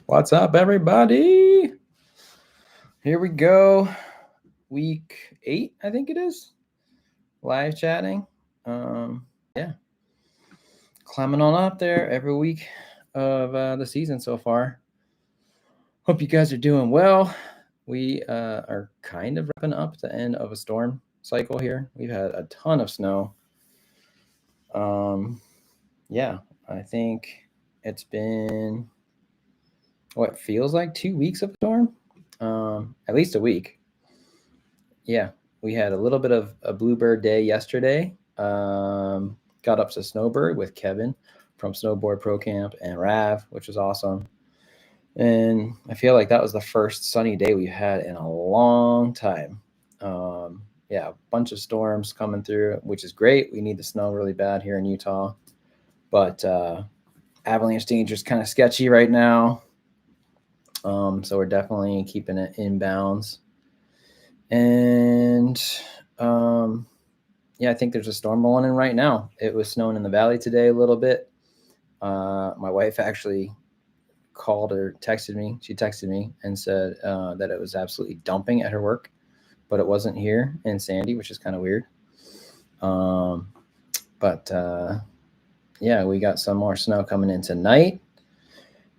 What's up, everybody? Here we go. Week 8, I think it is. Live chatting. Yeah. Climbing on up there every week of the season so far. Hope you guys are doing well. We are kind of wrapping up the end of a storm cycle here. We've had a ton of snow. Yeah, I think it's been what feels like 2 weeks of storm. At least a week. Yeah, we had a little bit of a bluebird day yesterday. Got up to snowbird with Kevin from Snowboard Pro Camp and Rav, which was awesome. And I feel like that was the first sunny day we've had in a long time. Yeah, a bunch of storms coming through, which is great. We need the snow really bad here in Utah. But avalanche danger is kind of sketchy right now. So we're definitely keeping it in bounds. And yeah, I think there's a storm rolling in right now. It was snowing in the valley today a little bit. My wife actually called or texted me. She texted me and said that it was absolutely dumping at her work, but it wasn't here in Sandy, which is kind of weird. But yeah, we got some more snow coming in tonight.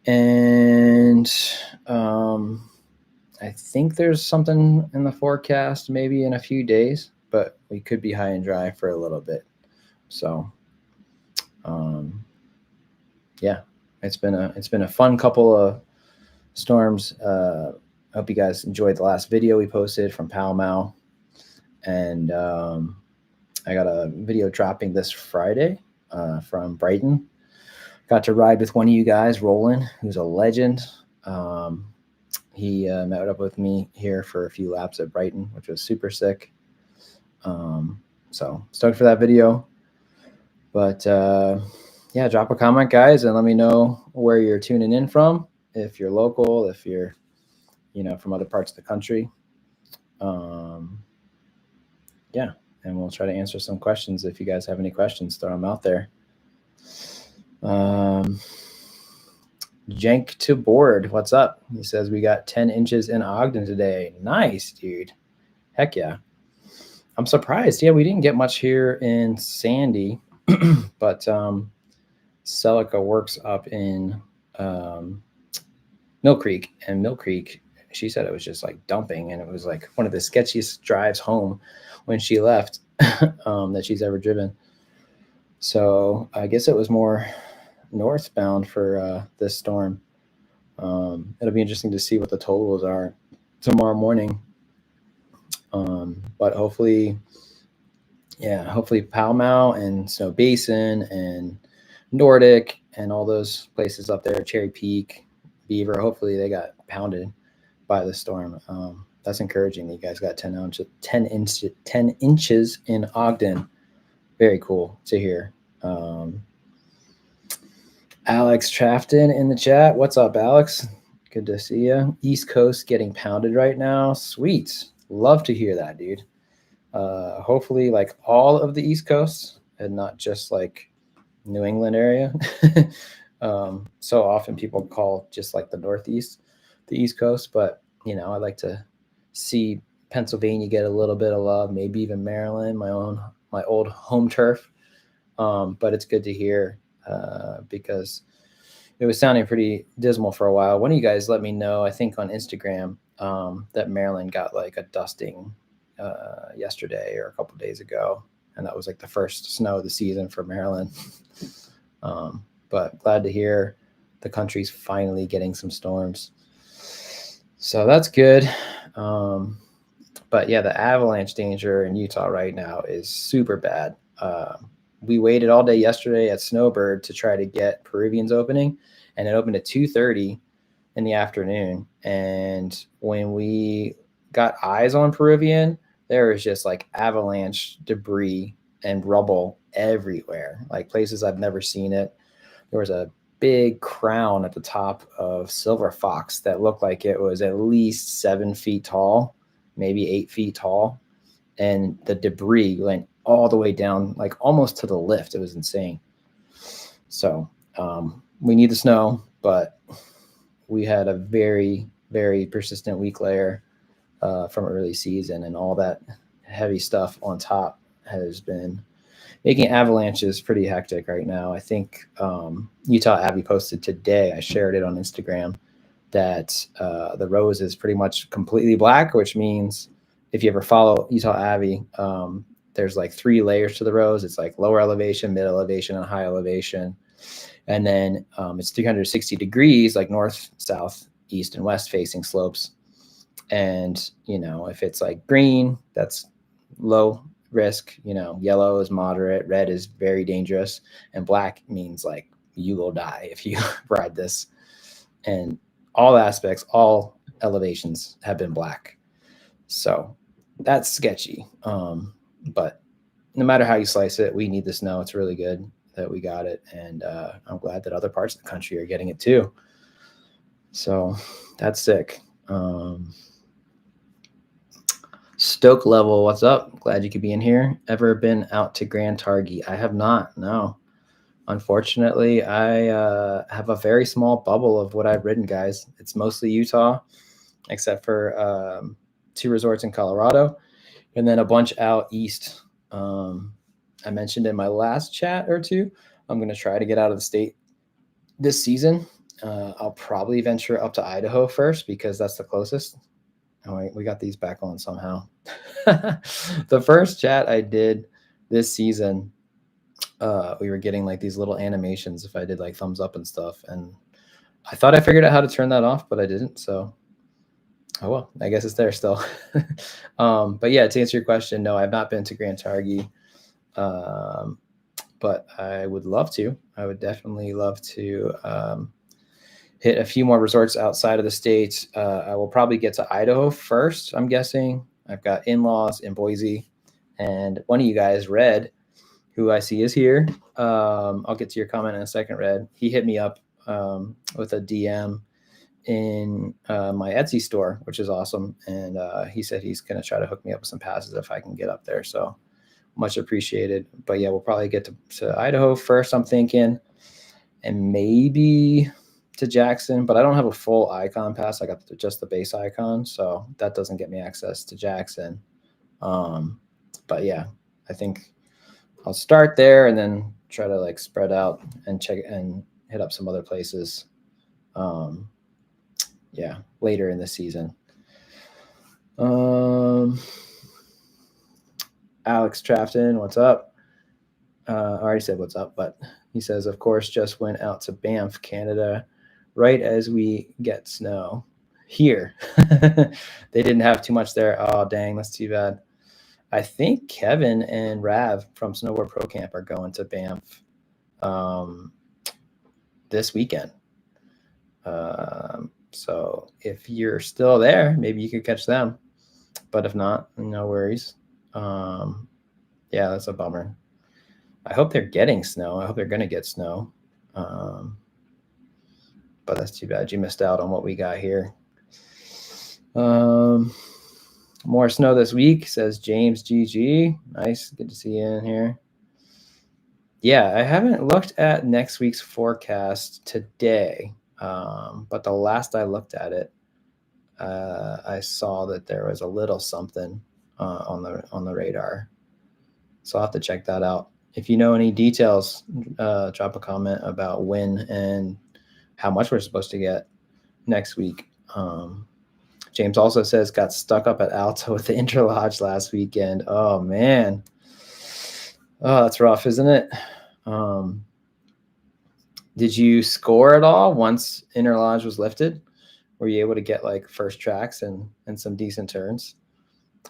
And I think there's something in the forecast maybe in a few days, but we could be high and dry for a little bit. So yeah, it's been a fun couple of storms. I hope you guys enjoyed the last video we posted from Pall Mall. And I got a video dropping this Friday from Brighton. Got to ride with one of you guys, Roland, who's a legend. He met up with me here for a few laps at Brighton, which was super sick. So stoked for that video. But yeah, drop a comment, guys, and let me know where you're tuning in from. If you're local, if you're, from other parts of the country. Yeah, and we'll try to answer some questions. If you guys have any questions, throw them out there. Jank to board, what's up? He says we got 10 inches in Ogden today. Nice, dude. Heck yeah. I'm surprised. Yeah, we didn't get much here in Sandy, but Celica works up in Mill Creek, and Mill Creek, she said it was just like dumping, and it was like one of the sketchiest drives home when she left that she's ever driven. So I guess it was more northbound for this storm. It'll be interesting to see what the totals are tomorrow morning. But hopefully Pall Mall and Snow Basin and Nordic and all those places up there, Cherry Peak, Beaver, hopefully they got pounded by the storm. That's encouraging that you guys got 10 inches in Ogden. Very cool to hear. Alex Trafton in the chat. What's up, Alex? Good to see you. East Coast getting pounded right now. Sweet. Love to hear that, dude. Hopefully, like all of the East Coast and not just like New England area. So often people call just like the Northeast the East Coast, but I like to see Pennsylvania get a little bit of love, maybe even Maryland, my old home turf. But it's good to hear because it was sounding pretty dismal for a while. One of you guys let me know, I think on Instagram, that Maryland got like a dusting yesterday or a couple days ago, and that was like the first snow of the season for Maryland. But glad to hear the country's finally getting some storms. So that's good. But yeah, the avalanche danger in Utah right now is super bad. We waited all day yesterday at Snowbird to try to get Peruvian's opening, and it opened at 2:30 in the afternoon. And when we got eyes on Peruvian, there was just like avalanche debris and rubble everywhere, like places I've never seen it. There was a big crown at the top of Silver Fox that looked like it was at least 7 feet tall, maybe 8 feet tall. And the debris went all the way down, like almost to the lift. It was insane. So we need the snow, but we had a very, very persistent weak layer from early season, and all that heavy stuff on top has been making avalanches pretty hectic right now. I think Utah Abbey posted today, I shared it on Instagram, that the rose is pretty much completely black, which means if you ever follow Utah Abbey, there's like 3 layers to the rose. It's like lower elevation, mid elevation, and high elevation. And then it's 360 degrees, like north, south, east, and west facing slopes. And, if it's like green, that's low risk, yellow is moderate, red is very dangerous, and black means like you will die if you ride this. And all aspects, all elevations have been black. So that's sketchy. But no matter how you slice it, we need the snow. It's really good that we got it. And I'm glad that other parts of the country are getting it too. So that's sick. Stoke Level, what's up? Glad you could be in here. Ever been out to Grand Targhee? I have not, no. Unfortunately, I have a very small bubble of what I've ridden, guys. It's mostly Utah, except for 2 resorts in Colorado, and then a bunch out east. I mentioned in my last chat or two, I'm going to try to get out of the state this season. I'll probably venture up to Idaho first because that's the closest. Oh, wait, we got these back on somehow. The first chat I did this season, we were getting like these little animations if I did like thumbs up and stuff. And I thought I figured out how to turn that off, but I didn't. So, oh, well, I guess it's there still. But yeah, to answer your question, no, I've not been to Grand Targhee. But I would love to. I would definitely love to hit a few more resorts outside of the state. I will probably get to Idaho first, I'm guessing. I've got in-laws in Boise. And one of you guys, Red, who I see is here. I'll get to your comment in a second, Red. He hit me up with a DM in my Etsy store, which is awesome. And he said he's going to try to hook me up with some passes if I can get up there. So much appreciated. But yeah, we'll probably get to Idaho first, I'm thinking. And maybe to Jackson, but I don't have a full icon pass. I got just the base icon, so that doesn't get me access to Jackson. But yeah, I think I'll start there and then try to like spread out and check and hit up some other places. Yeah, later in the season. Alex Trafton, what's up? I already said what's up, but he says, of course, just went out to Banff, Canada, right as we get snow here. They didn't have too much there. Oh, dang, that's too bad. I think Kevin and Rav from Snowboard Pro Camp are going to Banff this weekend. So if you're still there, maybe you could catch them. But if not, no worries. Yeah, that's a bummer. I hope they're getting snow. I hope they're going to get snow. But that's too bad. You missed out on what we got here. More snow this week, says James GG. Nice. Good to see you in here. Yeah, I haven't looked at next week's forecast today. But the last I looked at it, I saw that there was a little something on the radar. So I'll have to check that out. If you know any details, drop a comment about when and how much we're supposed to get next week. James also says got stuck up at Alta with the Interlodge last weekend. Oh, man. Oh, that's rough, isn't it? Did you score at all once Interlodge was lifted? Were you able to get like first tracks and some decent turns?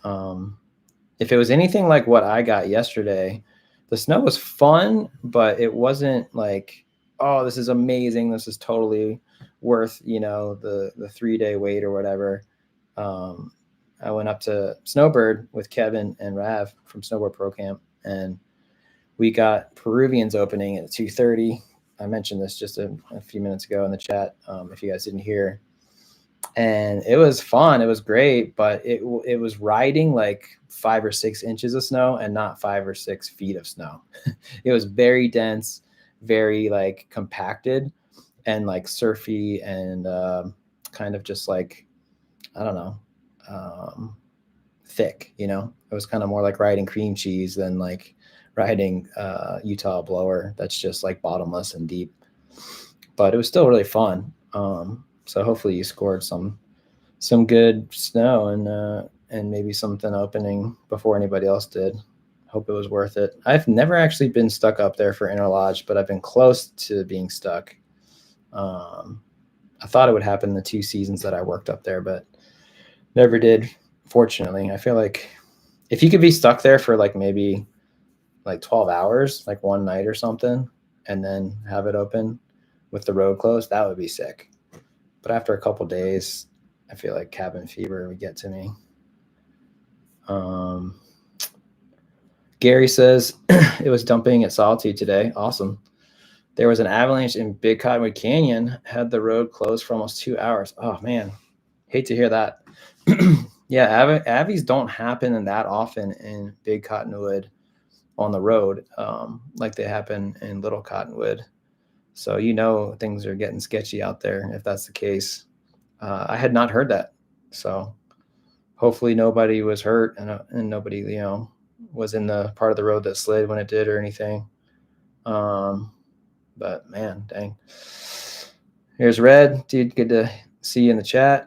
If it was anything like what I got yesterday, the snow was fun, but it wasn't like, oh, this is amazing. This is totally worth, the 3-day wait or whatever. I went up to Snowbird with Kevin and Rav from Snowboard Pro Camp, and we got Peruvians opening at 2:30. I mentioned this just a few minutes ago in the chat, if you guys didn't hear. And it was fun. It was great, but it was riding like 5 or 6 inches of snow and not 5 or 6 feet of snow. It was very dense, very like compacted. and like surfy and kind of just like, I don't know, um, thick, you know. It was kind of more like riding cream cheese than like riding Utah blower that's just like bottomless and deep. But it was still really fun. So hopefully you scored some good snow and maybe something opening before anybody else did. Hope it was worth it. I've never actually been stuck up there for Interlodge, but I've been close to being stuck. I thought it would happen the 2 seasons that I worked up there, but never did. Fortunately, I feel like if you could be stuck there for like maybe like 12 hours, like one night or something, and then have it open with the road closed, that would be sick. But after a couple days, I feel like cabin fever would get to me. Um, Gary says it was dumping at Solitude today. Awesome. There was an avalanche in Big Cottonwood Canyon, had the road closed for almost 2 hours. Oh, man. Hate to hear that. Yeah, avies don't happen that often in Big Cottonwood on the road like they happen in Little Cottonwood. So, you know, things are getting sketchy out there if that's the case. I had not heard that. So hopefully nobody was hurt and nobody, you know, was in the part of the road that slid when it did or anything. But man, dang. Here's Red. Dude, good to see you in the chat.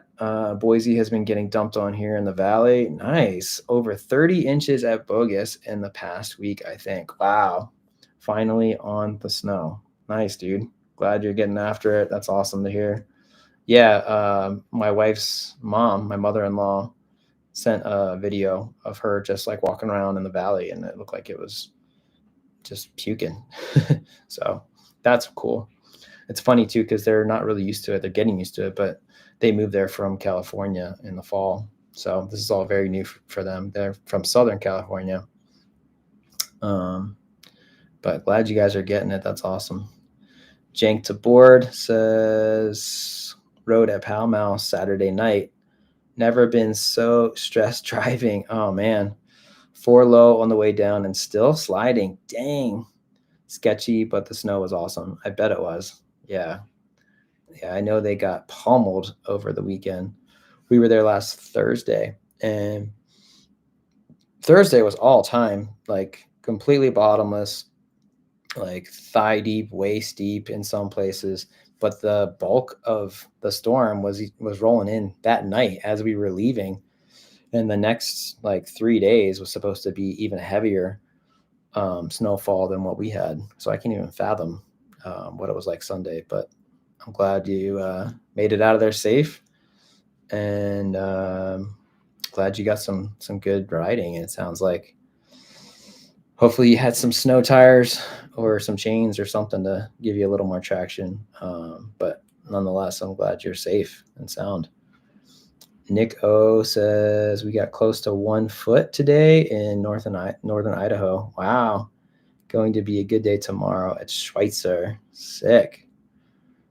Boise has been getting dumped on here in the valley. Nice. Over 30 inches at Bogus in the past week, I think. Wow. Finally on the snow. Nice, dude. Glad you're getting after it. That's awesome to hear. Yeah, my wife's mom, my mother-in-law, sent a video of her just like walking around in the valley, and it looked like it was just puking. So that's cool. It's funny too because they're not really used to it. They're getting used to it, but they moved there from California in the fall, so this is all very new for them. They're from Southern California, but glad you guys are getting it. That's awesome. Jank to Board says rode at Pall Mall Saturday night. Never been so stressed driving. Oh man, 4 low on the way down and still sliding. Dang, sketchy, but the snow was awesome. I bet it was. Yeah, I know they got pummeled over the weekend. We were there last Thursday, and Thursday was all time, like completely bottomless, like thigh deep, waist deep in some places. But the bulk of the storm was rolling in that night as we were leaving, and the next like 3 days was supposed to be even heavier snowfall than what we had. So I can't even fathom what it was like Sunday. But I'm glad you made it out of there safe, and glad you got some good riding. It sounds like hopefully you had some snow tires or some chains or something to give you a little more traction. But nonetheless, I'm glad you're safe and sound. Nick O says we got close to 1 foot today in northern Idaho. Wow. Going to be a good day tomorrow at Schweitzer. Sick.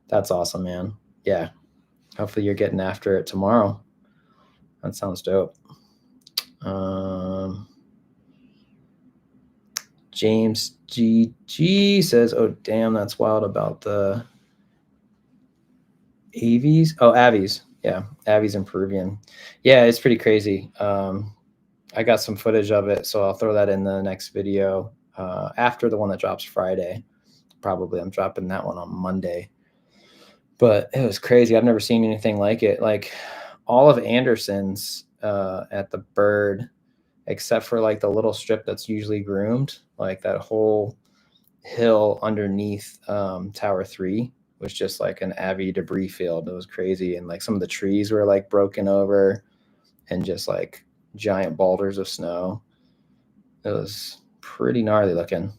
That's awesome, man. Yeah. Hopefully you're getting after it tomorrow. That sounds dope. James GG says, oh, damn, that's wild about the Avies. Oh, Avies. Yeah, Avies and Peruvian. Yeah, it's pretty crazy. I got some footage of it, so I'll throw that in the next video after the one that drops Friday. Probably I'm dropping that one on Monday. But it was crazy. I've never seen anything like it. Like all of Anderson's at the Bird, except for like the little strip that's usually groomed, like that whole hill underneath Tower 3 was just like an Avi debris field. It was crazy. And like some of the trees were like broken over and just like giant boulders of snow. It was pretty gnarly looking.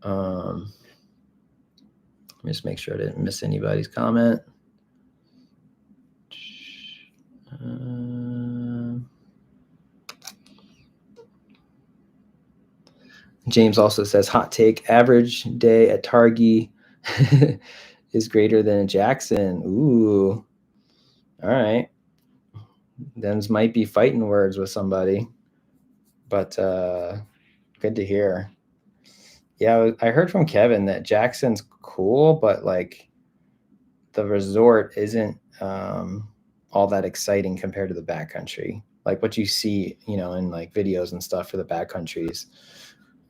Let me just make sure I didn't miss anybody's comment. James also says, hot take, average day at Targhee is greater than Jackson. Ooh. All right. Them's might be fighting words with somebody, but good to hear. Yeah, I heard from Kevin that Jackson's cool, but like the resort isn't all that exciting compared to the backcountry. Like what you see, in like videos and stuff for the backcountries,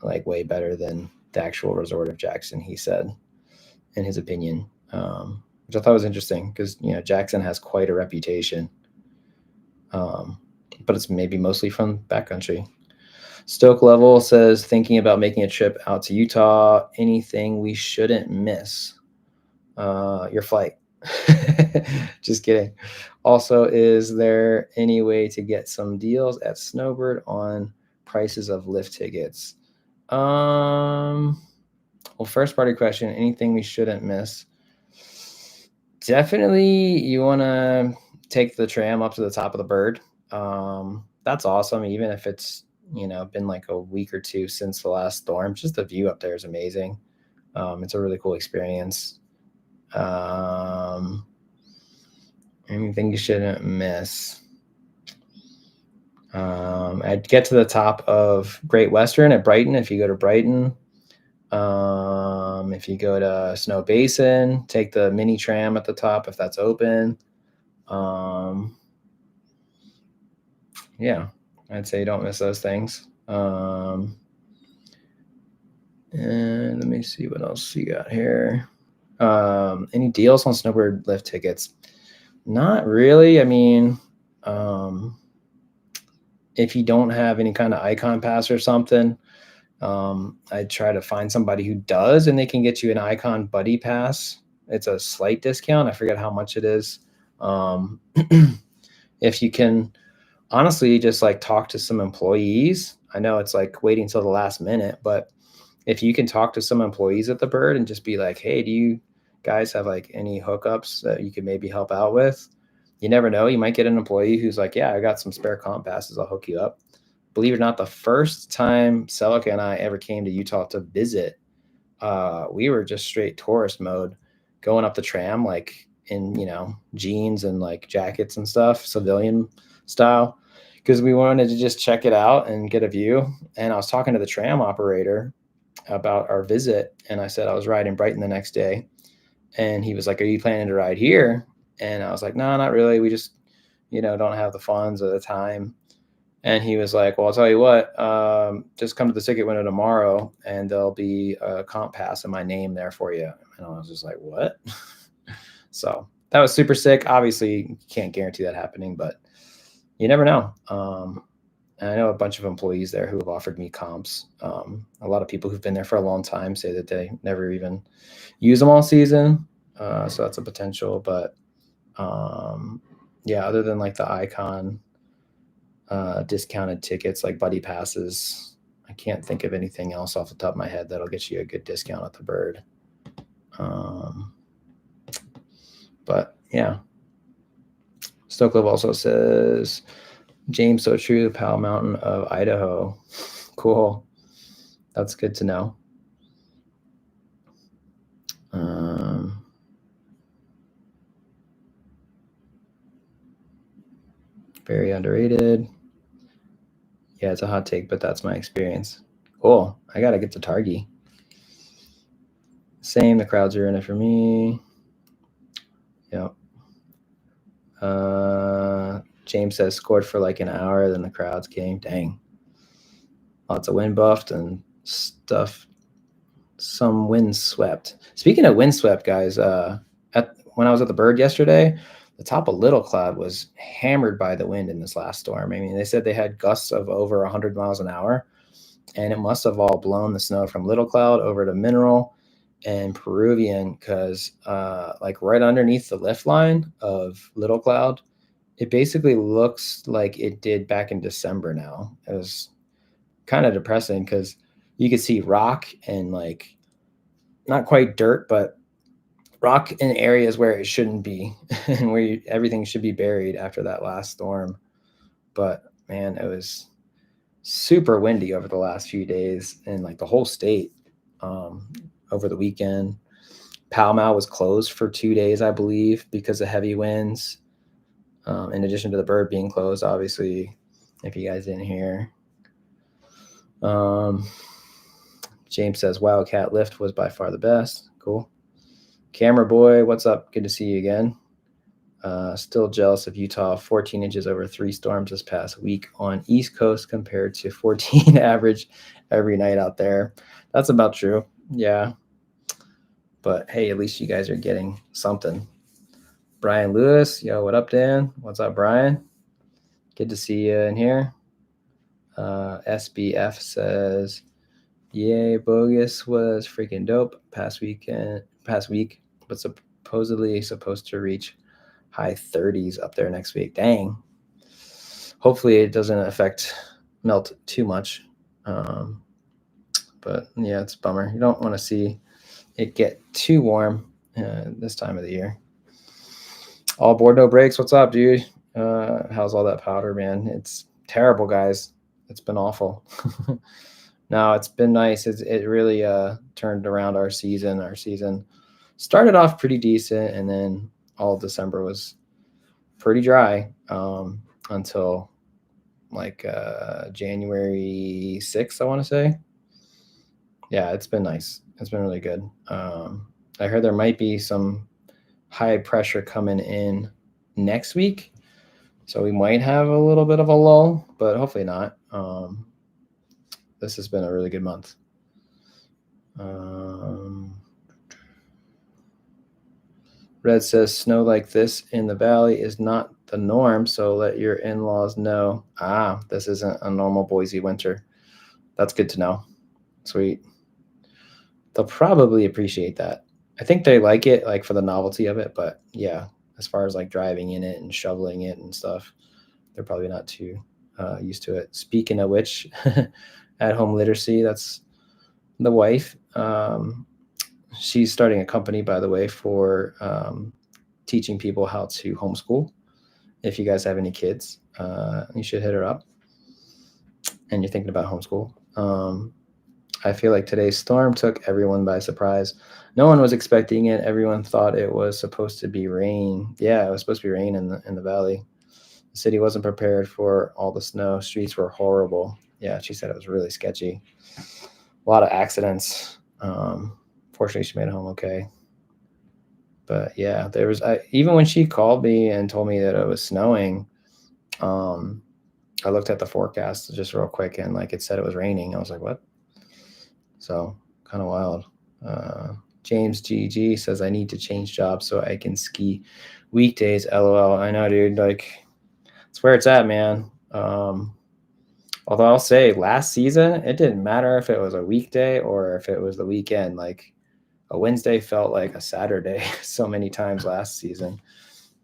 like way better than the actual resort of Jackson, he said, in his opinion, which I thought was interesting because, Jackson has quite a reputation, but it's maybe mostly from backcountry. Stoke Level says, thinking about making a trip out to Utah. Anything we shouldn't miss? Your flight. Just kidding. Also, is there any way to get some deals at Snowbird on prices of lift tickets? Well, first party question, anything we shouldn't miss? Definitely you want to take the tram up to the top of the bird. That's awesome, even if it's, been like a week or two since the last storm. Just the view up there is amazing. It's a really cool experience. Anything you shouldn't miss? I'd get to the top of Great Western at Brighton if you go to Brighton. If you go to Snow Basin, take the mini tram at the top if that's open. Yeah, I'd say don't miss those things. And let me see what else you got here. Any deals on snowboard lift tickets? Not really. I mean, if you don't have any kind of icon pass or something, I'd try to find somebody who does, and they can get you an icon buddy pass. It's a slight discount. I forget how much it is. If you can honestly just like talk to some employees, I know it's like waiting till the last minute, but if you can talk to some employees at the Bird and just be like, hey, do you guys have like any hookups that you could maybe help out with? You never know. You might get an employee who's like, yeah, I got some spare comp passes. I'll hook you up. Believe it or not, the first time Celica and I ever came to Utah to visit, we were just straight tourist mode, going up the tram, like in, jeans and like jackets and stuff, civilian style, because we wanted to just check it out and get a view. And I was talking to the tram operator about our visit, and I said I was riding Brighton the next day, and he was like, are you planning to ride here? And I was like, no, not really. We just, don't have the funds or the time. And he was like, well, I'll tell you what, just come to the ticket window tomorrow and there'll be a comp pass in my name there for you. And I was just like, what? So that was super sick. Obviously, you can't guarantee that happening, but you never know. And I know a bunch of employees there who have offered me comps. A lot of people who've been there for a long time say that they never even use them all season. So that's a potential. But yeah, other than like the icon discounted tickets like buddy passes, I can't think of anything else off the top of my head that'll get you a good discount at the Bird. But yeah, Stokelive also says, James, so true, Powell Mountain of Idaho. Cool. That's good to know. Very underrated. Yeah, it's a hot take, but that's my experience. Cool. I got to get to Targhee. Same, the crowds are in it for me. Yep. James says scored for like an hour, then the crowds came. Dang. Lots of wind buffed and stuff. Some wind swept. Speaking of wind swept, guys, when I was at the Bird yesterday, the top of Little Cloud was hammered by the wind in this last storm. I mean, they said they had gusts of over 100 miles an hour, and it must have all blown the snow from Little Cloud over to Mineral and Peruvian, because like right underneath the lift line of Little Cloud, it basically looks like it did back in December now. It was kind of depressing because you could see rock and like not quite dirt, but rock in areas where it shouldn't be and where everything should be buried after that last storm. But man, it was super windy over the last few days in like the whole state. Over the weekend, Palmau was closed for 2 days, I believe, because of heavy winds. In addition to the Bird being closed, obviously, if you guys didn't hear. James says Wildcat lift was by far the best. Cool. Camera boy, what's up? Good to see you again. Still jealous of Utah. 14 inches over 3 storms this past week on East Coast compared to 14 average every night out there. That's about true. Yeah. But hey, at least you guys are getting something. Brian Lewis, yo, what up, Dan? What's up, Brian? Good to see you in here. SBF says, "Yay, bogus was freaking dope past week, but supposedly supposed to reach high 30s up there next week. Dang. Hopefully it doesn't melt too much. But yeah, it's a bummer. You don't want to see it get too warm this time of the year. All Bordeaux breaks. What's up, dude? How's all that powder, man? It's terrible, guys. It's been awful. No, it's been nice. It really turned around our season. Our season started off pretty decent, and then all of December was pretty dry until like January 6th, I want to say. Yeah, it's been nice. It's been really good. I heard there might be some high pressure coming in next week, so we might have a little bit of a lull, but hopefully not. This has been a really good month. Red says snow like this in the valley is not the norm, so let your in-laws know. This isn't a normal Boise winter. That's good to know. Sweet. They'll probably appreciate that. I think they like it, like for the novelty of it, but yeah, as far as like driving in it and shoveling it and stuff, they're probably not too used to it. Speaking of which, at-home literacy, that's the wife. She's starting a company, by the way, for teaching people how to homeschool. If you guys have any kids, you should hit her up. And you're thinking about homeschool. I feel like today's storm took everyone by surprise. No one was expecting it. Everyone thought it was supposed to be rain. Yeah, it was supposed to be rain in the valley. The city wasn't prepared for all the snow. Streets were horrible. Yeah, she said it was really sketchy. A lot of accidents. Fortunately, she made it home okay. But yeah, there was even when she called me and told me that it was snowing, I looked at the forecast just real quick and like it said it was raining. I was like, what? So kind of wild. James GG says I need to change jobs so I can ski weekdays. LOL. I know, dude. Like it's where it's at, man. Although I'll say last season, it didn't matter if it was a weekday or if it was the weekend. Like a Wednesday felt like a Saturday so many times last season.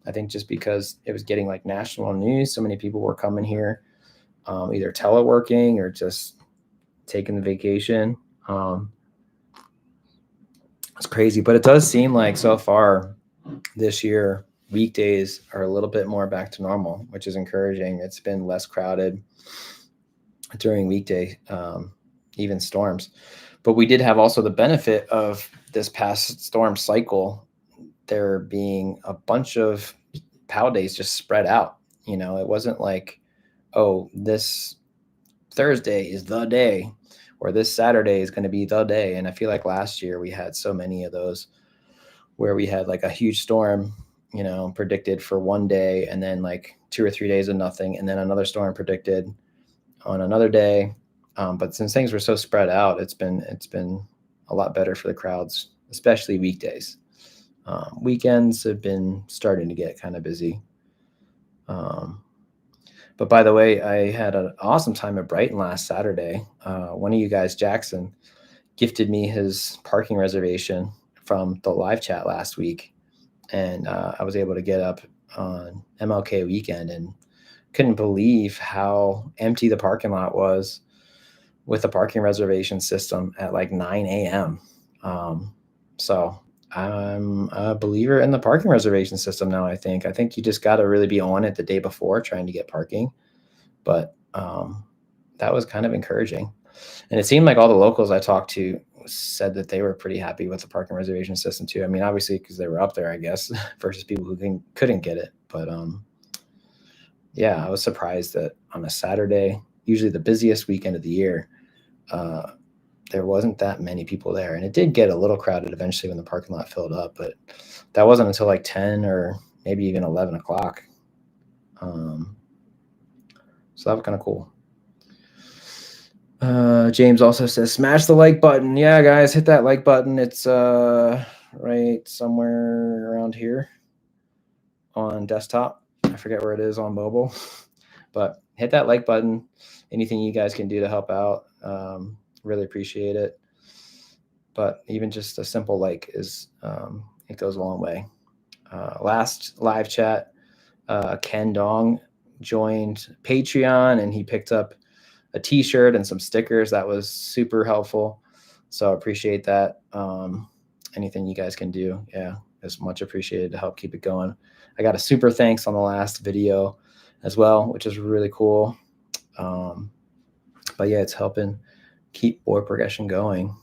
I think just because it was getting like national news, so many people were coming here, either teleworking or just taking the vacation. It's crazy, but it does seem like so far this year, weekdays are a little bit more back to normal, which is encouraging. It's been less crowded during weekday, even storms. But we did have also the benefit of this past storm cycle, there being a bunch of POW days just spread out. You know, it wasn't like, oh, this Thursday is the day or this Saturday is going to be the day. And I feel like last year we had so many of those where we had like a huge storm, you know, predicted for one day and then like 2 or 3 days of nothing. And then another storm predicted on another day. But since things were so spread out, it's been a lot better for the crowds, especially weekdays. Weekends have been starting to get kind of busy. But by the way, I had an awesome time at Brighton last Saturday. One of you guys, Jackson, gifted me his parking reservation from the live chat last week. And I was able to get up on MLK weekend and couldn't believe how empty the parking lot was with the parking reservation system at like 9 a.m. So I'm a believer in the parking reservation system now. I think you just got to really be on it the day before trying to get parking. But that was kind of encouraging. And it seemed like all the locals I talked to said that they were pretty happy with the parking reservation system too. I mean, obviously because they were up there, I guess, versus people who couldn't get it. But yeah, I was surprised that on a Saturday, usually the busiest weekend of the year, there wasn't that many people there, and it did get a little crowded eventually when the parking lot filled up, but that wasn't until like 10 or maybe even 11 o'clock. So that was kind of cool. James also says, smash the like button. Yeah, guys, hit that like button. It's right somewhere around here on desktop. I forget where it is on mobile, but hit that like button. Anything you guys can do to help out, really appreciate it. But even just a simple like is, it goes a long way. Last live chat, Ken Dong joined Patreon, and he picked up a t-shirt and some stickers. That was super helpful. So I appreciate that. Anything you guys can do, yeah, is much appreciated to help keep it going. I got a super thanks on the last video as well, which is really cool. But yeah, it's helping keep board progression going.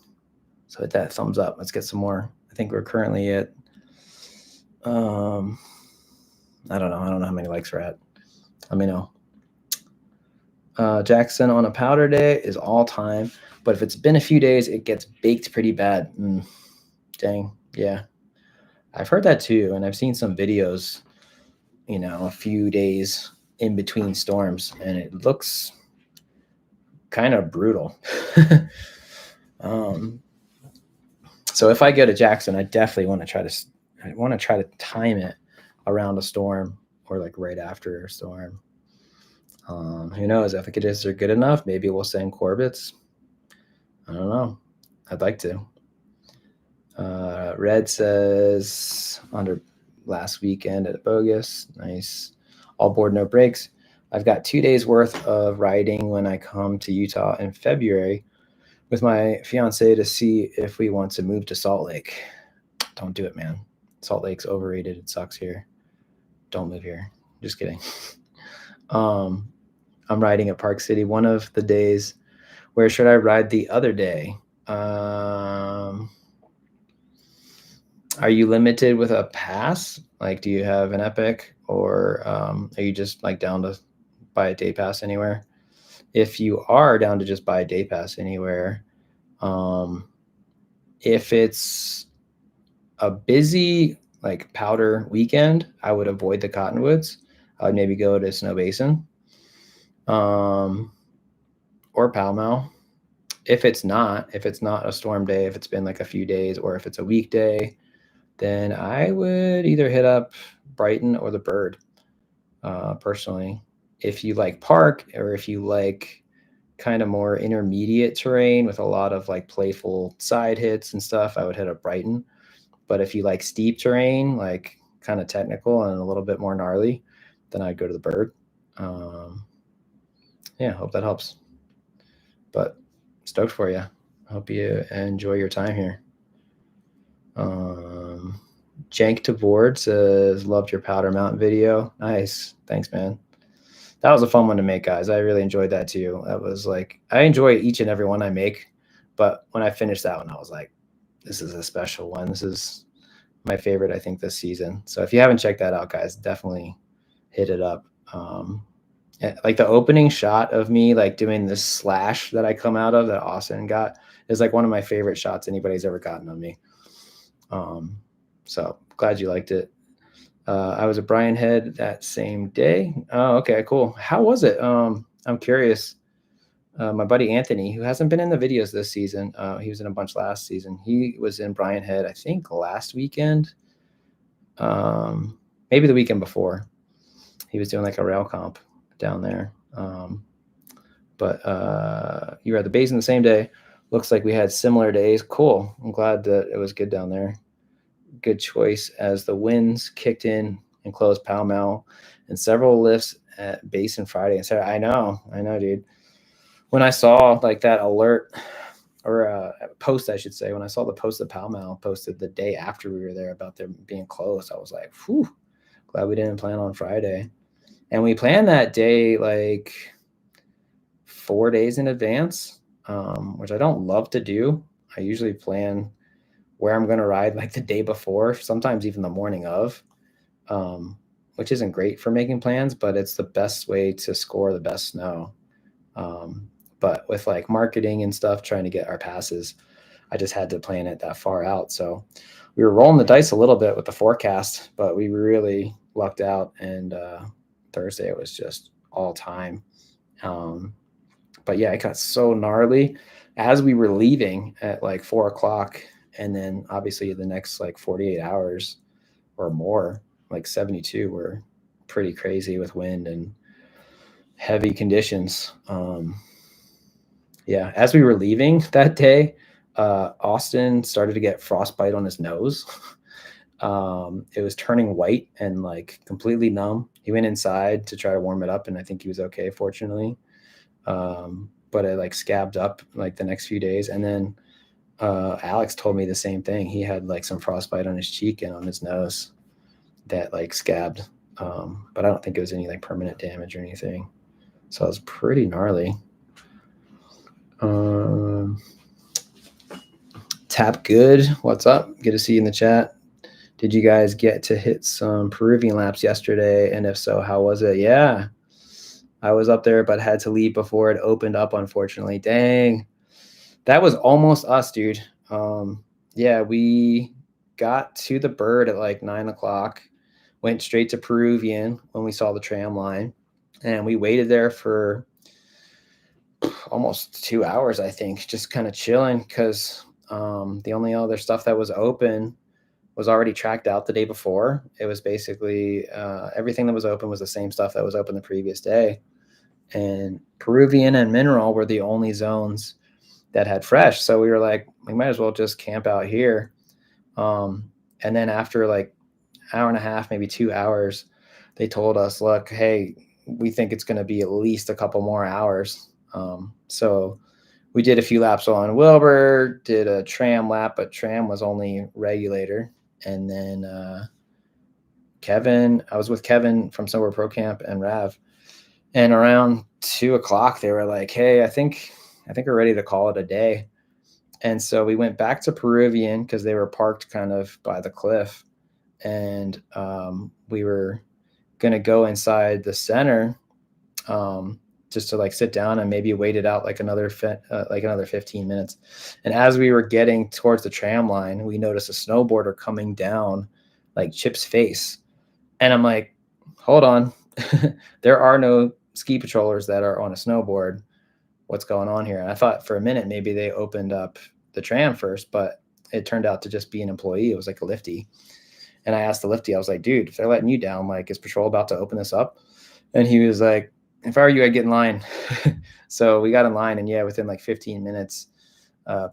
So hit that thumbs up. Let's get some more. I think we're currently at, I don't know how many likes we're at. Let me know. Jackson, on a powder day is all time, but if it's been a few days, it gets baked pretty bad. Dang, yeah. I've heard that too, and I've seen some videos, a few days in between storms, and it looks kind of brutal. So if I go to Jackson, I definitely want to try to time it around a storm or like right after a storm. Who knows? If efficacious are good enough, maybe we'll send Corbetts. I don't know. I'd like to. Red says, under last weekend at Bogus. Nice. All board, no breaks. I've got 2 days worth of riding when I come to Utah in February with my fiance to see if we want to move to Salt Lake. Don't do it, man. Salt Lake's overrated. It sucks here. Don't move here. Just kidding. I'm riding at Park City one of the days. Where should I ride the other day? Are you limited with a pass? Like, do you have an Epic, or are you just like down to buy a day pass anywhere? If you are down to just buy a day pass anywhere, if it's a busy like powder weekend, I would avoid the Cottonwoods. I would maybe go to Snow Basin, or Pall Mall. If it's not a storm day, if it's been like a few days, or if it's a weekday, then I would either hit up Brighton or the Bird, personally. If you like park, or if you like kind of more intermediate terrain with a lot of like playful side hits and stuff, I would hit up Brighton. But if you like steep terrain, like kind of technical and a little bit more gnarly, then I'd go to the Bird. Yeah, hope that helps. But stoked for you. Hope you enjoy your time here. Jank to Board says, loved your Powder Mountain video. Nice. Thanks, man. That was a fun one to make, guys. I really enjoyed that too. That was like, I enjoy each and every one I make, but when I finished that one, I was like, this is a special one. This is my favorite, I think, this season. So if you haven't checked that out, guys, definitely hit it up. Like the opening shot of me like doing this slash that I come out of that Austin got is like one of my favorite shots anybody's ever gotten on me. So glad you liked it. I was at Brian Head that same day. Oh, okay, cool. How was it? I'm curious. My buddy Anthony, who hasn't been in the videos this season, he was in a bunch last season. He was in Brian Head, I think, last weekend. Maybe the weekend before. He was doing like a rail comp down there. But you were at the basin the same day. Looks like we had similar days. Cool. I'm glad that it was good down there. Good choice as the winds kicked in and closed Pall Mall, and several lifts at Basin Friday and Saturday. I know, dude. When I saw like that alert, or post, I should say, when I saw the post that Pall Mall posted the day after we were there about them being closed, I was like, whew, glad we didn't plan on Friday. And we planned that day like 4 days in advance, which I don't love to do. I usually plan where I'm going to ride like the day before, sometimes even the morning of, which isn't great for making plans, but it's the best way to score the best snow. But with like marketing and stuff, trying to get our passes, I just had to plan it that far out. So we were rolling the dice a little bit with the forecast, but we really lucked out. And Thursday it was just all time. But yeah, it got so gnarly as we were leaving at like 4 o'clock. And then obviously the next like 48 hours or more, like 72, were pretty crazy with wind and heavy conditions. Yeah, as we were leaving that day, Austin started to get frostbite on his nose. It was turning white and like completely numb. He went inside to try to warm it up, and I think he was okay, fortunately. But it like scabbed up like the next few days. And then Alex told me the same thing. He had like some frostbite on his cheek and on his nose that like scabbed. But I don't think it was any like permanent damage or anything. So it was pretty gnarly. Tap Good, what's up? Good to see you in the chat. Did you guys get to hit some Peruvian laps yesterday? And if so, how was it? Yeah, I was up there, but had to leave before it opened up, unfortunately. Dang, that was almost us, dude. Yeah, we got to the bird at like 9 o'clock, went straight to Peruvian when we saw the tram line, and we waited there for almost 2 hours, I think, just kind of chilling, because the only other stuff that was open was already tracked out the day before. It was basically everything that was open was the same stuff that was open the previous day. And Peruvian and Mineral were the only zones that had fresh. So we were like, we might as well just camp out here. And then after like hour and a half, maybe 2 hours, they told us, look, hey, we think it's going to be at least a couple more hours. So we did a few laps on Wilbur, did a tram lap, but tram was only regulator. And then Kevin, I was with Kevin from Snowboard Pro Camp and Rav. And around 2 o'clock, they were like, hey, I think we're ready to call it a day. And so we went back to Peruvian because they were parked kind of by the cliff. And we were going to go inside the center just to like sit down and maybe wait it out like another 15 minutes. And as we were getting towards the tram line, we noticed a snowboarder coming down like Chip's face. And I'm like, hold on. There are no ski patrollers that are on a snowboard. What's going on here? And I thought for a minute maybe they opened up the tram first, but it turned out to just be an employee. It was like a lifty. And I asked the lifty, I was like, dude, if they're letting you down, like, is patrol about to open this up? And he was like, if I were you, I'd get in line. So we got in line, and yeah, within like 15 minutes,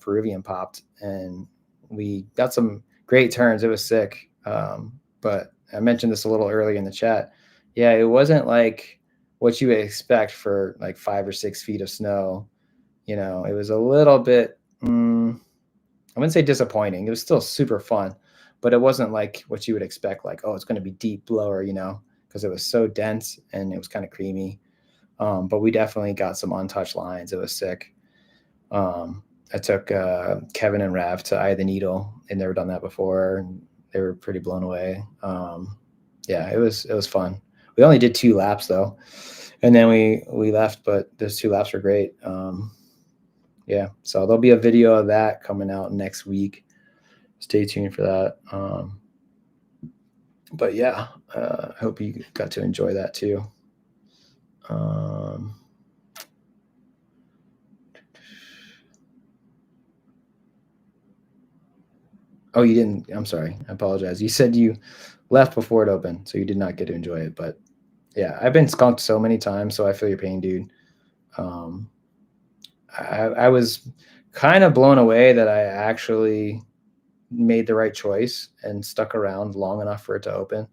Peruvian popped, and we got some great turns. It was sick. But I mentioned this a little earlier in the chat. Yeah, it wasn't like what you would expect for like 5 or 6 feet of snow. You know, it was a little bit, I wouldn't say disappointing. It was still super fun, but it wasn't like what you would expect. Like, oh, it's going to be deep blower, you know, because it was so dense and it was kind of creamy. But we definitely got some untouched lines. It was sick. I took Kevin and Rav to Eye of the Needle. They'd never done that before, and they were pretty blown away. Yeah, it was fun. We only did 2 laps though, and then we left. But those 2 laps were great. Yeah, so there'll be a video of that coming out next week. Stay tuned for that. But yeah, I hope you got to enjoy that too. Oh, you didn't. I'm sorry. I apologize. You said you left before it opened, so you did not get to enjoy it. But yeah, I've been skunked so many times, so I feel your pain, dude. I was kind of blown away that I actually made the right choice and stuck around long enough for it to open.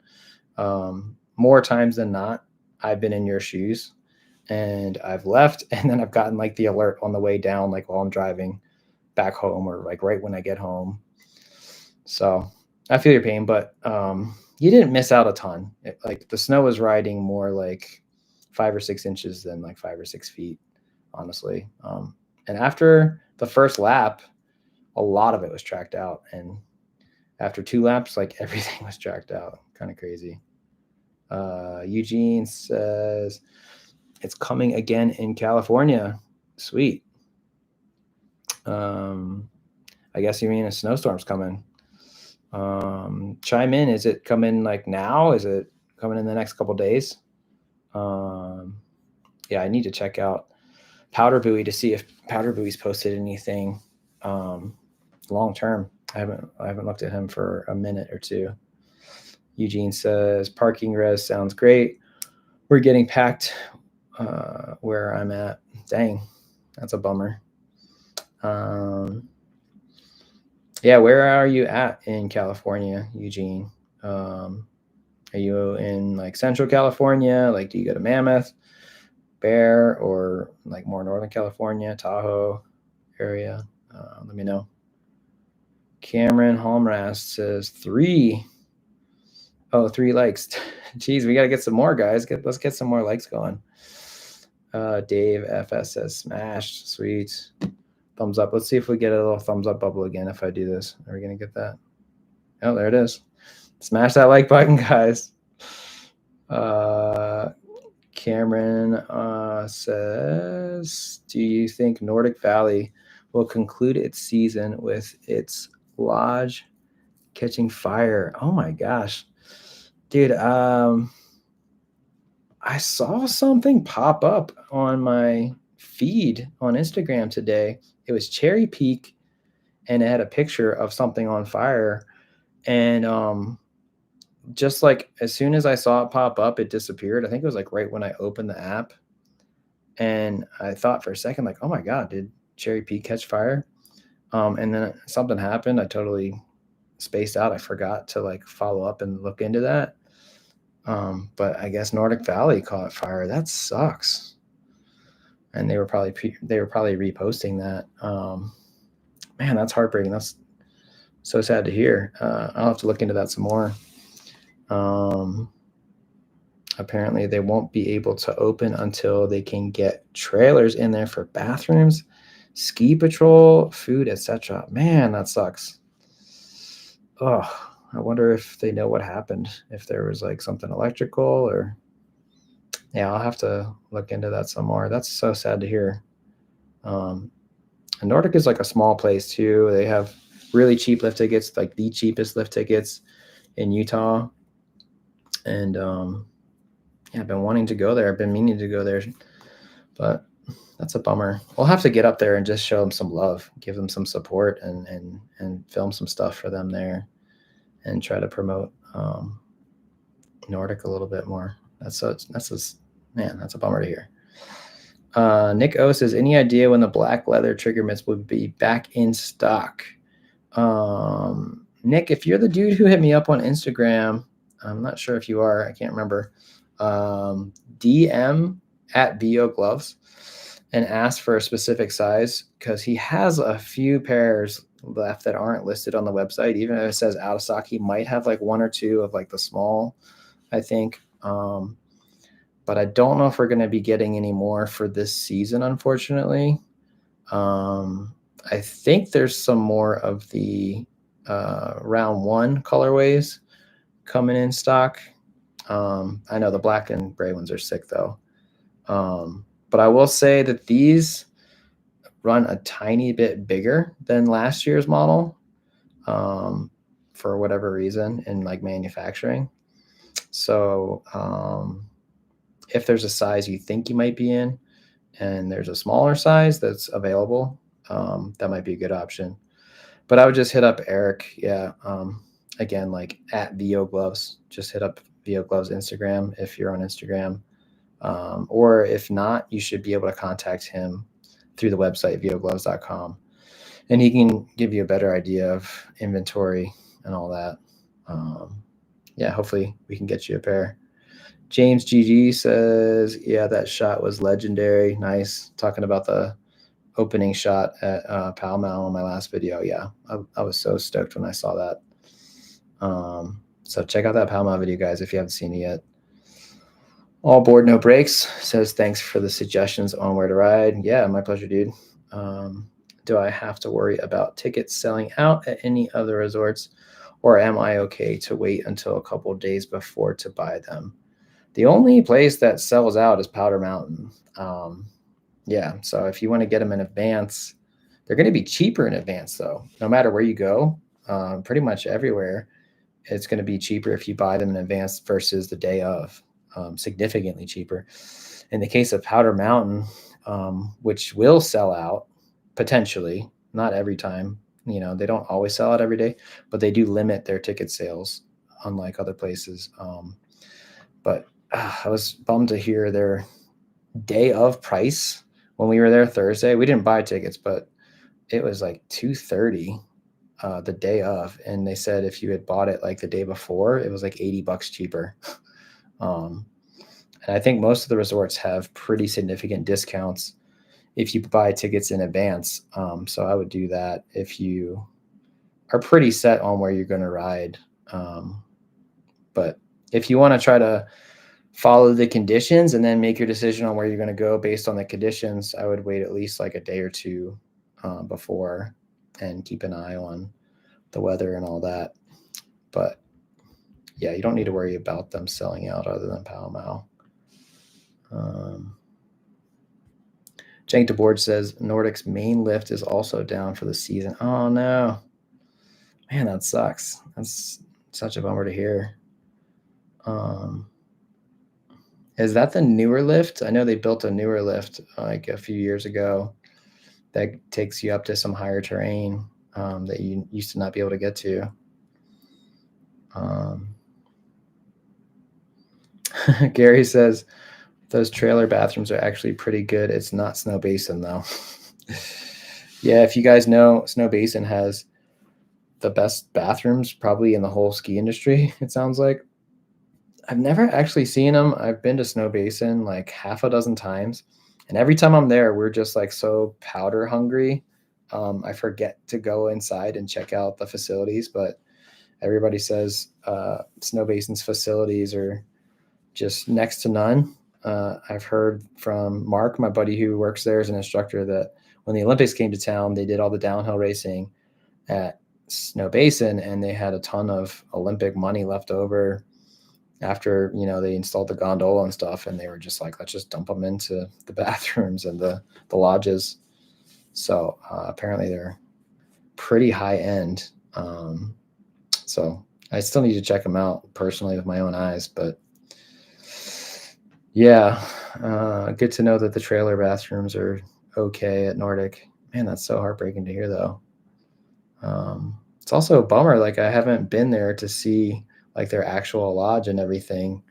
More times than not, I've been in your shoes, and I've left, and then I've gotten like the alert on the way down, like while I'm driving back home, or like right when I get home. So I feel your pain, but you didn't miss out a ton. Like the snow was riding more like 5 or 6 inches than like 5 or 6 feet, honestly. And after the first lap, a lot of it was tracked out. And after 2 laps, like everything was tracked out. Kind of crazy. Eugene says, it's coming again in California. Sweet. I guess you mean a snowstorm's coming. Chime in. Is it coming like now? Is it coming in the next couple days? Yeah, I need to check out Powder Buoy to see if Powder Buoy's posted anything long term. I haven't looked at him for a minute or two. Eugene says parking res sounds great. We're getting packed where I'm at. Dang, that's a bummer. Yeah, where are you at in California, Eugene? Are you in like Central California? Like, do you go to Mammoth, Bear, or like more Northern California, Tahoe area? Let me know. Cameron Holmrast says 3. Oh, 3 likes. Jeez, we got to get some more, guys. Let's get some more likes going. Dave FS says smashed. Sweet. Thumbs up. Let's see if we get a little thumbs up bubble again if I do this. Are we going to get that? Oh, there it is. Smash that like button, guys. Cameron says, do you think Nordic Valley will conclude its season with its lodge catching fire? Oh my gosh. Dude, I saw something pop up on my feed on Instagram today. It was Cherry Peak, and it had a picture of something on fire. And just like as soon as I saw it pop up, it disappeared. I think it was like right when I opened the app. And I thought for a second, like, oh my God, did Cherry Peak catch fire? And then something happened. I totally spaced out. I forgot to like follow up and look into that. But I guess Nordic Valley caught fire. That sucks. And they were probably reposting that. Man, that's heartbreaking. That's so sad to hear. I'll have to look into that some more. Apparently they won't be able to open until they can get trailers in there for bathrooms, ski patrol, food, etc. Man, that sucks. Oh, I wonder if they know what happened, if there was like something electrical or... Yeah, I'll have to look into that some more. That's so sad to hear. And Nordic is like a small place too. They have really cheap lift tickets, like the cheapest lift tickets in Utah. And yeah, I've been wanting to go there. I've been meaning to go there, but that's a bummer. We'll have to get up there and just show them some love, give them some support, and film some stuff for them there, and try to promote Nordic a little bit more. That's a bummer to hear. Nick O says, any idea when the black leather trigger mitts would be back in stock? Nick, if you're the dude who hit me up on Instagram, I'm not sure if you are, I can't remember. DM at VO Gloves and ask for a specific size, because he has a few pairs left that aren't listed on the website. Even if it says out of stock, he might have like 1 or 2 of like the small, I think. But I don't know if we're going to be getting any more for this season, unfortunately. I think there's some more of the round 1 colorways coming in stock. I know the black and gray ones are sick though. But I will say that these run a tiny bit bigger than last year's model for whatever reason in like manufacturing. So if there's a size you think you might be in and there's a smaller size that's available, that might be a good option. But I would just hit up Eric. Yeah. Again, like at VO Gloves, just hit up VO Gloves Instagram if you're on Instagram. Or if not, you should be able to contact him through the website, vogloves.com. And he can give you a better idea of inventory and all that. Yeah, hopefully we can get you a pair. James GG says, yeah, that shot was legendary. Nice. Talking about the opening shot at Pall Mall on my last video. Yeah, I was so stoked when I saw that. So check out that Pall Mall video, guys, if you haven't seen it yet. All Board No Breaks says, thanks for the suggestions on where to ride. Yeah, my pleasure, dude. Do I have to worry about tickets selling out at any other resorts, or am I okay to wait until a couple of days before to buy them? The only place that sells out is Powder Mountain. Yeah. So if you want to get them in advance, they're going to be cheaper in advance, though. No matter where you go, pretty much everywhere, it's going to be cheaper if you buy them in advance versus the day of, significantly cheaper. In the case of Powder Mountain, which will sell out potentially, not every time. You know, they don't always sell out every day, but they do limit their ticket sales, unlike other places. But I was bummed to hear their day of price when we were there Thursday. We didn't buy tickets, but it was like 230 the day of, and they said if you had bought it like the day before, it was like $80 cheaper. um, and I think most of the resorts have pretty significant discounts if you buy tickets in advance. So I would do that if you are pretty set on where you're going to ride. But if you want to try to follow the conditions and then make your decision on where you're going to go based on the conditions, I would wait at least like a day or two before and keep an eye on the weather and all that. But yeah, you don't need to worry about them selling out other than Pall Mall. Jank DeBoard says Nordic's main lift is also down for the season. Oh no, man, that sucks. That's such a bummer to hear. Is that the newer lift? I know they built a newer lift like a few years ago that takes you up to some higher terrain that you used to not be able to get to. Gary says those trailer bathrooms are actually pretty good. It's not Snow Basin though. Yeah, if you guys know, Snow Basin has the best bathrooms probably in the whole ski industry, it sounds like. I've never actually seen them. I've been to Snow Basin like half a dozen times, and every time I'm there, we're just like so powder hungry. I forget to go inside and check out the facilities, but everybody says Snow Basin's facilities are just next to none. I've heard from Mark, my buddy who works there as an instructor, that when the Olympics came to town, they did all the downhill racing at Snow Basin, and they had a ton of Olympic money left over after, you know, they installed the gondola and stuff, and they were just like, let's just dump them into the bathrooms and the lodges. So apparently they're pretty high end. So I still need to check them out personally with my own eyes, but yeah, good to know that the trailer bathrooms are okay at Nordic. Man, that's so heartbreaking to hear, though. It's also a bummer. Like, I haven't been there to see like their actual lodge and everything.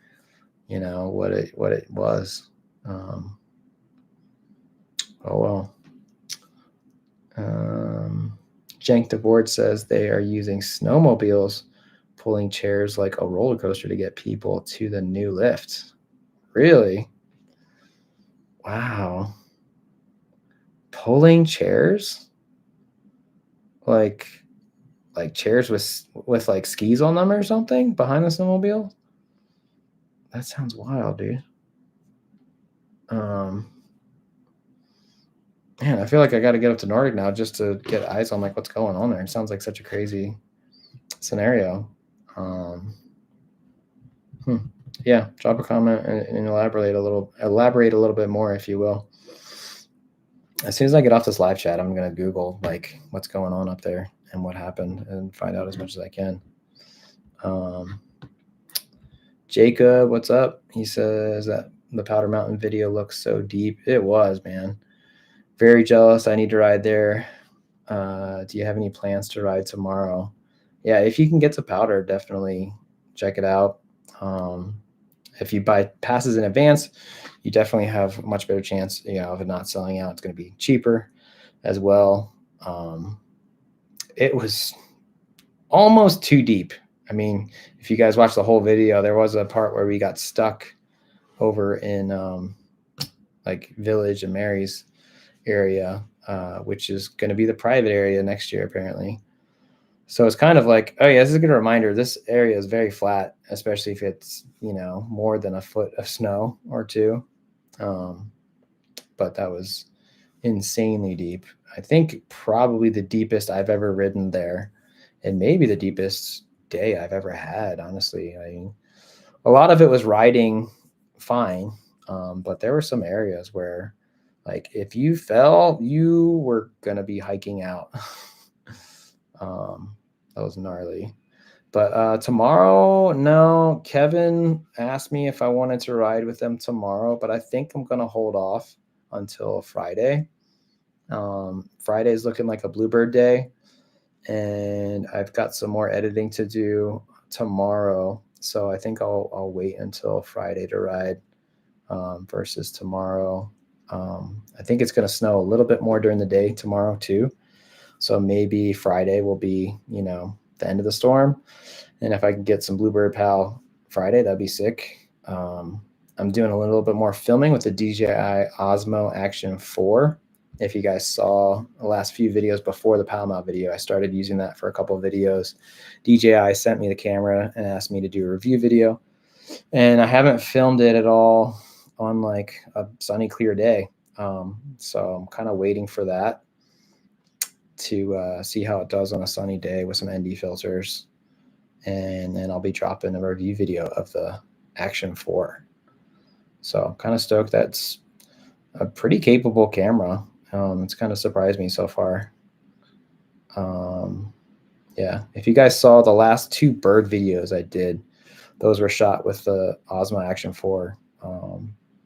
You know what it was. Oh well. Jank the board says they are using snowmobiles, pulling chairs like a roller coaster to get people to the new lift. Really? Wow. Pulling chairs? Like chairs with like skis on them or something behind the snowmobile? That sounds wild, dude. Man, I feel like I got to get up to Nordic now just to get eyes on like what's going on there. It sounds like such a crazy scenario. Yeah, drop a comment and elaborate a little bit more, if you will. As soon as I get off this live chat, I'm gonna Google like what's going on up there and what happened and find out as much as I can. Jacob, what's up? He says that the Powder Mountain video looks so deep. It was, man. Very jealous. I need to ride there. Do you have any plans to ride tomorrow? Yeah, if you can get to Powder, definitely check it out. If you buy passes in advance, you definitely have a much better chance, you know, of it not selling out. It's going to be cheaper as well. It was almost too deep. I mean, if you guys watch the whole video, there was a part where we got stuck over in like Village and Mary's area, which is going to be the private area next year, apparently. So it's kind of like, oh yeah, this is a good reminder. This area is very flat, especially if it's, you know, more than a foot of snow or two. But that was insanely deep. I think probably the deepest I've ever ridden there, and maybe the deepest day I've ever had, honestly. I mean, a lot of it was riding fine, but there were some areas where Like if you fell, you were gonna be hiking out. That was gnarly. But tomorrow, no, Kevin asked me if I wanted to ride with them tomorrow, but I think I'm gonna hold off until Friday. Friday is looking like a bluebird day, and I've got some more editing to do tomorrow. So I think I'll wait until Friday to ride versus tomorrow. I think it's going to snow a little bit more during the day tomorrow too. So maybe Friday will be, the end of the storm. And if I can get some Bluebird Pal Friday, that'd be sick. I'm doing a little bit more filming with the DJI Osmo Action 4. If you guys saw the last few videos before the Pal Mount video, I started using that for a couple of videos. DJI sent me the camera and asked me to do a review video. And I haven't filmed it at all on like a sunny, clear day. So I'm kind of waiting for that to see how it does on a sunny day with some ND filters. And then I'll be dropping a review video of the Action 4. So I'm kind of stoked. That's a pretty capable camera. It's kind of surprised me so far. Yeah, if you guys saw the last 2 bird videos I did, those were shot with the Osmo Action 4.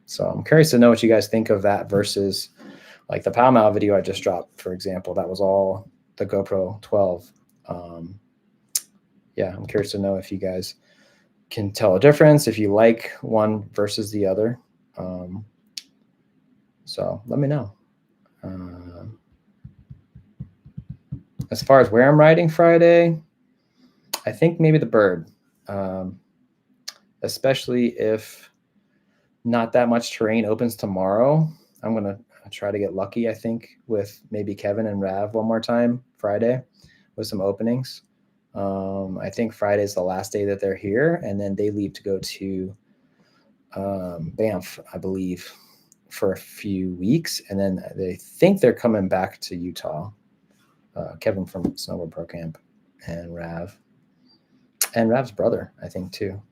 So I'm curious to know what you guys think of that versus like the Pal Mount video I just dropped, for example. That was all the GoPro 12. Yeah, I'm curious to know if you guys can tell a difference, if you like one versus the other. So let me know. As far as where I'm riding Friday, I think maybe the bird, especially if not that much terrain opens tomorrow. I'm going to try to get lucky, I think, with maybe Kevin and Rav one more time Friday with some openings. I think Friday is the last day that they're here, and then they leave to go to Banff, I believe, for a few weeks, and then they think they're coming back to Utah. Kevin from Snowboard Pro Camp and Rav. And Rav's brother, I think, too.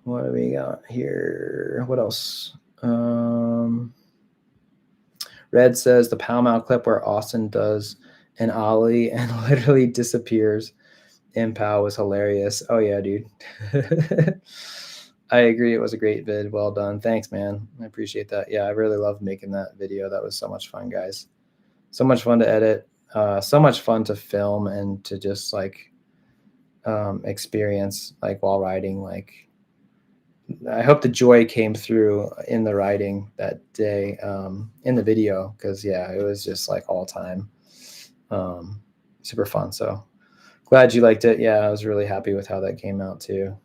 What do we got here? What else? Red says the Pal Mount clip where Austin does an ollie and literally disappears in Pal was hilarious. Oh, yeah, dude. I agree. It was a great vid. Well done. Thanks, man. I appreciate that. Yeah, I really loved making that video. That was so much fun, guys. So much fun to edit. So much fun to film and to just like experience like while riding. Like, I hope the joy came through in the riding that day in the video, because yeah, it was just like all time super fun. So glad you liked it. Yeah, I was really happy with how that came out too.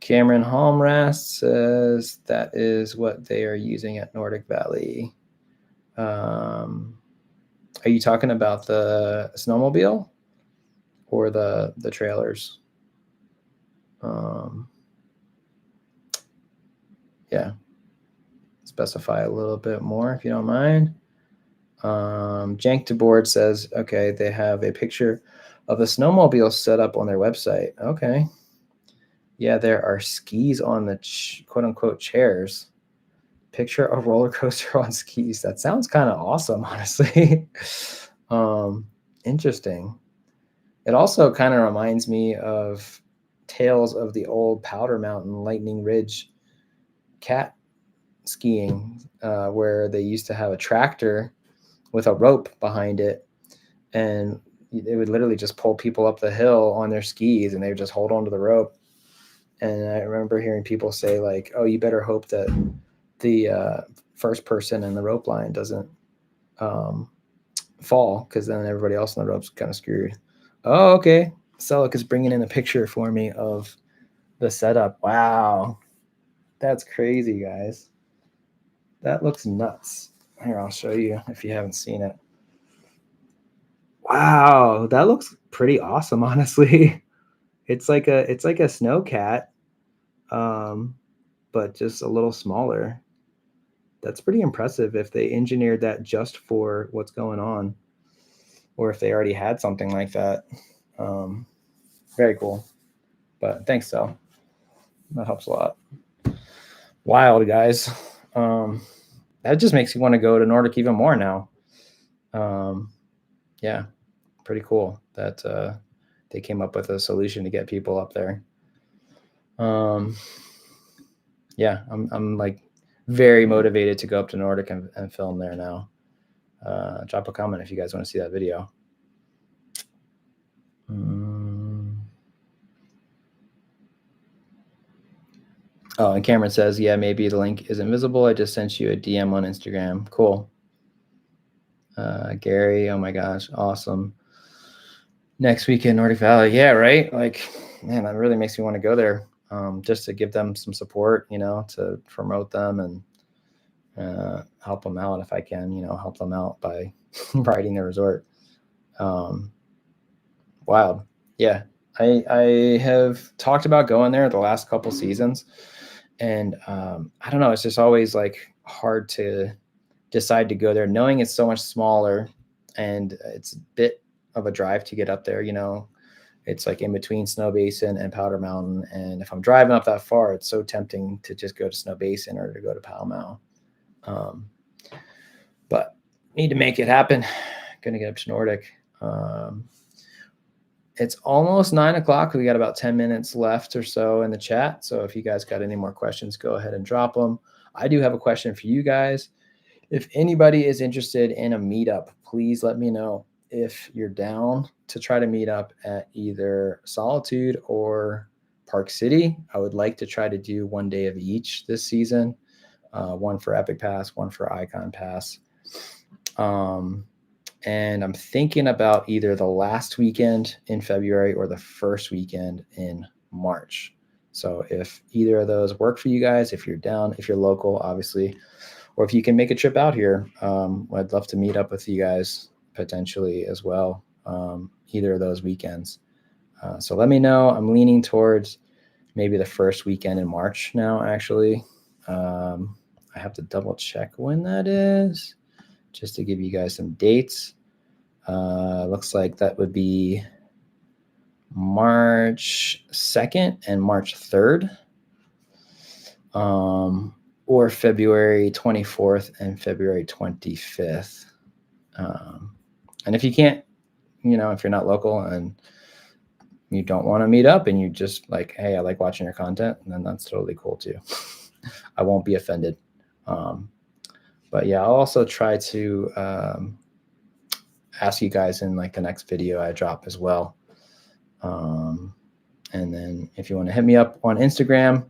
Cameron Halmrast says that is what they are using at Nordic Valley. Are you talking about the snowmobile or the trailers? Yeah, specify a little bit more if you don't mind. Jank to Board says, okay, they have a picture of a snowmobile set up on their website. Okay. Yeah, there are skis on the quote unquote chairs. Picture a roller coaster on skis. That sounds kind of awesome, honestly. Interesting. It also kind of reminds me of tales of the old Powder Mountain Lightning Ridge cat skiing, where they used to have a tractor with a rope behind it, and it would literally just pull people up the hill on their skis, and they would just hold onto the rope. And I remember hearing people say like, oh, you better hope that the first person in the rope line doesn't fall, because then everybody else on the rope's kind of screwed. Oh, okay. Selleck is bringing in a picture for me of the setup. Wow. That's crazy, guys. That looks nuts. Here, I'll show you if you haven't seen it. Wow, that looks pretty awesome, honestly. It's like a snow cat, but just a little smaller. That's pretty impressive if they engineered that just for what's going on, or if they already had something like that. Very cool. But thanks, Sal. That helps a lot. Wild, guys. That just makes you want to go to Nordic even more now. Yeah, pretty cool that they came up with a solution to get people up there. Yeah, I'm like very motivated to go up to Nordic and film there now. Drop a comment if you guys want to see that video. Oh, and Cameron says, yeah, maybe the link isn't visible. I just sent you a DM on Instagram. Cool. Gary, oh my gosh, awesome. Next weekend, Nordic Valley. Yeah, right? Like, man, that really makes me want to go there, just to give them some support, you know, to promote them and help them out if I can, you know, help them out by riding the resort. Wild. Yeah. I have talked about going there the last couple seasons, and I don't know, it's just always like hard to decide to go there knowing it's so much smaller and it's a bit of a drive to get up there. You know, it's like in between Snow Basin and Powder Mountain, and if I'm driving up that far, it's so tempting to just go to Snow Basin or to go to Powder Mountain. But need to make it happen. Gonna get up to Nordic. It's almost 9 o'clock. We got about 10 minutes left or so in the chat. So if you guys got any more questions, go ahead and drop them. I do have a question for you guys. If anybody is interested in a meetup, please let me know. If you're down to try to meet up at either Solitude or Park City, I would like to try to do one day of each this season. One for Epic Pass, one for Icon Pass. And I'm thinking about either the last weekend in February or the first weekend in March. So if either of those work for you guys, if you're down, if you're local, obviously, or if you can make a trip out here, I'd love to meet up with you guys potentially as well, either of those weekends. So let me know. I'm leaning towards maybe the first weekend in March now, actually. I have to double check when that is, just to give you guys some dates. Looks like that would be March 2nd and March 3rd, or February 24th and February 25th. And if you can't, you know, if you're not local and you don't want to meet up and you just like, hey, I like watching your content, then that's totally cool too. I won't be offended. But yeah, I'll also try to ask you guys in like the next video I drop as well. And then if you want to hit me up on Instagram,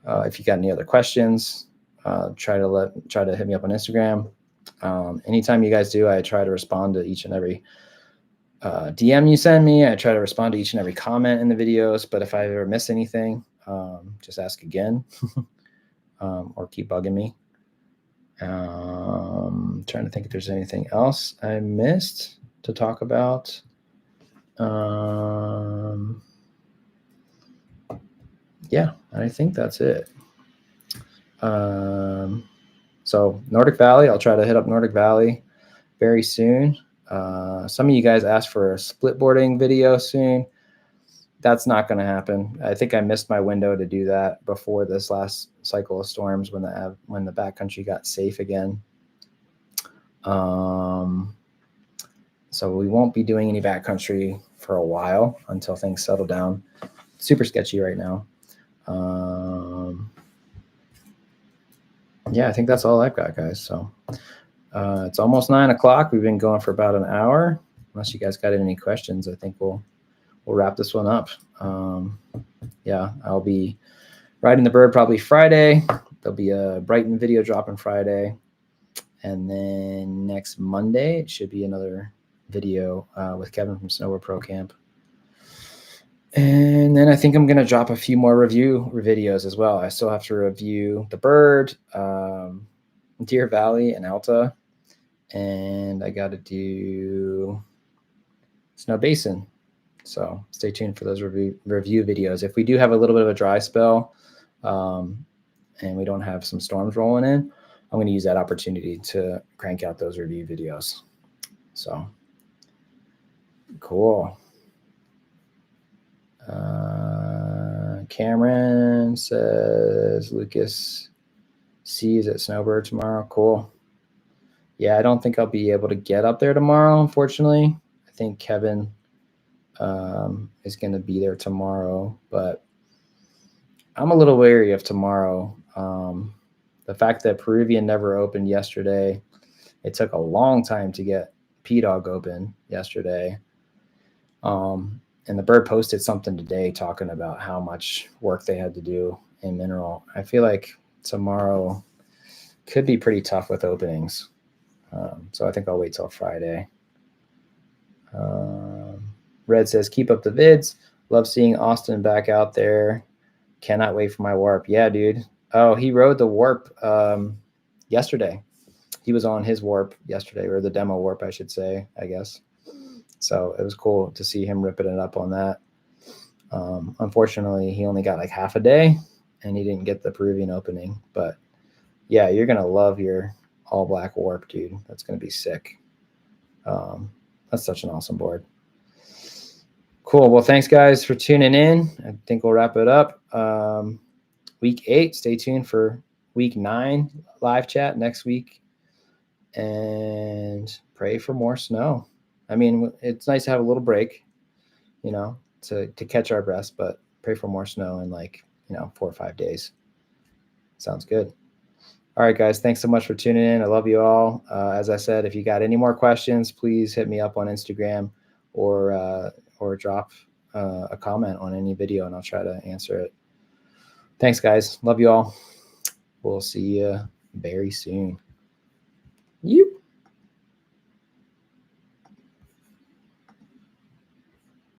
if you got any other questions, try to hit me up on Instagram. Anytime you guys do, I try to respond to each and every DM you send me. I try to respond to each and every comment in the videos, but if I ever miss anything, just ask again. Or keep bugging me. Trying to think if there's anything else I missed to talk about. Yeah, I think that's it. So Nordic Valley, I'll try to hit up Nordic Valley very soon. Some of you guys asked for a split boarding video soon. That's not going to happen. I think I missed my window to do that before this last cycle of storms when the backcountry got safe again. So we won't be doing any backcountry for a while until things settle down. Super sketchy right now. Yeah, I think that's all I've got, guys. So it's almost 9 o'clock. We've been going for about an hour. Unless you guys got any questions, I think we'll wrap this one up. Yeah, I'll be riding the bird probably Friday. There'll be a Brighton video dropping Friday. And then next Monday, it should be another video with Kevin from Snowboard Pro Camp. And then I think I'm going to drop a few more review videos as well. I still have to review the bird, Deer Valley, and Alta. And I got to do Snow Basin. So stay tuned for those review videos. If we do have a little bit of a dry spell and we don't have some storms rolling in, I'm going to use that opportunity to crank out those review videos. So cool. Cameron says Lucas sees at Snowbird tomorrow. Cool. Yeah, I don't think I'll be able to get up there tomorrow, unfortunately. I think Kevin is going to be there tomorrow, but I'm a little wary of tomorrow. The fact that Peruvian never opened yesterday, it took a long time to get P-Dog open yesterday. And the Bird posted something today talking about how much work they had to do in Mineral. I feel like tomorrow could be pretty tough with openings. So I think I'll wait till Friday. Red says, keep up the vids. Love seeing Austin back out there. Cannot wait for my warp. Yeah, dude. Oh, he rode the warp yesterday. He was on his warp yesterday, or the demo warp, I should say, I guess. So it was cool to see him ripping it up on that. Unfortunately, he only got like half a day, and he didn't get the Peruvian opening. But yeah, you're going to love your all black warp, dude. That's going to be sick. That's such an awesome board. Cool. Well, thanks, guys, for tuning in. I think we'll wrap it up. Week 8, stay tuned for week 9 live chat next week. And pray for more snow. I mean, it's nice to have a little break, you know, to catch our breaths, but pray for more snow in 4 or 5 days. Sounds good. All right, guys, thanks so much for tuning in. I love you all. As I said, if you got any more questions, please hit me up on Instagram or drop a comment on any video, and I'll try to answer it. Thanks, guys. Love you all. We'll see you very soon. You.